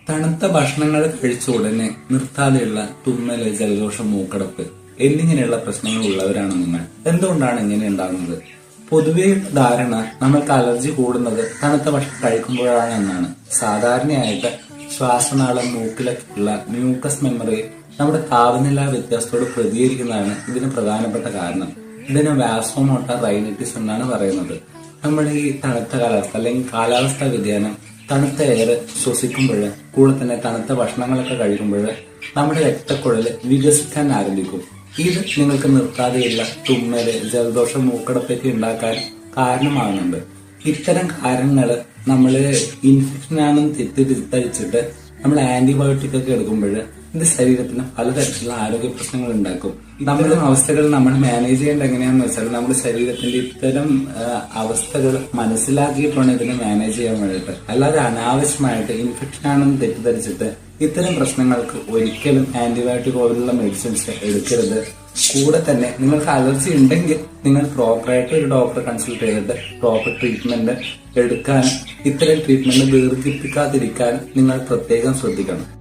തണുത്ത ഭക്ഷണങ്ങൾ കഴിച്ച ഉടനെ നിർത്താതെയുള്ള തുമ്മല്, ജലദോഷം, മൂക്കടപ്പ് എന്നിങ്ങനെയുള്ള പ്രശ്നങ്ങൾ ഉള്ളവരാണ് നിങ്ങൾ. എന്തുകൊണ്ടാണ് ഇങ്ങനെ ഉണ്ടാകുന്നത്? പൊതുവെ ധാരണ നമ്മൾക്ക് അലർജി കൂടുന്നത് തണുത്ത ഭക്ഷണം കഴിക്കുമ്പോഴാണ് എന്നാണ്. സാധാരണയായിട്ട് ശ്വാസനാളം, മൂക്കിലൊക്കെയുള്ള മ്യൂക്കസ് മെമ്മറി നമ്മുടെ താപനില വ്യത്യാസത്തോട് പ്രതികരിക്കുന്നതാണ് ഇതിന് പ്രധാനപ്പെട്ട കാരണം. ഇതിന് വാസോമോട്ടർ റൈനൈറ്റിസ് എന്നാണ് പറയുന്നത്. നമ്മൾ ഈ തണുത്ത കാലാവസ്ഥ അല്ലെങ്കിൽ കാലാവസ്ഥാ വ്യതിയാനം, തണുത്ത എയർ ശ്വസിക്കുമ്പോൾ, കൂടെ തന്നെ തണുത്ത ഭക്ഷണങ്ങളൊക്കെ കഴിക്കുമ്പോൾ നമ്മുടെ രക്തക്കുഴൽ വികസിക്കാൻ ആരംഭിക്കും. ഇത് നിങ്ങൾക്ക് നിർത്താതെയുള്ള തുമ്മല്, ജലദോഷം, മൂക്കടപ്പൊക്കെ ഉണ്ടാക്കാൻ കാരണമാകുന്നുണ്ട്. ഇത്തരം കാരണങ്ങൾ നമ്മള് ഇൻഫെക്ഷൻ ആണെന്ന് തെറ്റിദ്ധരിച്ചിട്ട് നമ്മൾ ആന്റിബയോട്ടിക് ഒക്കെ എടുക്കുമ്പോൾ ഇത് ശരീരത്തിന് പലതരത്തിലുള്ള ആരോഗ്യ പ്രശ്നങ്ങൾ ഉണ്ടാക്കും. നമ്മുടെ അവസ്ഥകൾ നമ്മൾ മാനേജ് ചെയ്യേണ്ട എങ്ങനെയാന്ന് വെച്ചാൽ നമ്മുടെ ശരീരത്തിന്റെ ഇത്തരം അവസ്ഥകൾ മനസ്സിലാക്കിയിട്ടാണ് ഇതിനെ മാനേജ് ചെയ്യാൻ വേണ്ടിയിട്ട്. അല്ലാതെ അനാവശ്യമായിട്ട് ഇൻഫെക്ഷൻ ആണെന്ന് തെറ്റിദ്ധരിച്ചിട്ട് ഇത്തരം പ്രശ്നങ്ങൾക്ക് ഒരിക്കലും ആന്റിബയോട്ടിക് പോലുള്ള മെഡിസിൻസ് എടുക്കരുത്. കൂടെ തന്നെ നിങ്ങൾക്ക് അലർജി ഉണ്ടെങ്കിൽ നിങ്ങൾ പ്രോപ്പറായിട്ട് ഒരു ഡോക്ടറെ കൺസൾട്ട് ചെയ്തിട്ട് പ്രോപ്പർ ട്രീറ്റ്മെന്റ് എടുക്കാനും ഇത്തരം ട്രീറ്റ്മെന്റ് ദീർഘിപ്പിക്കാതിരിക്കാനും നിങ്ങൾ പ്രത്യേകം ശ്രദ്ധിക്കണം.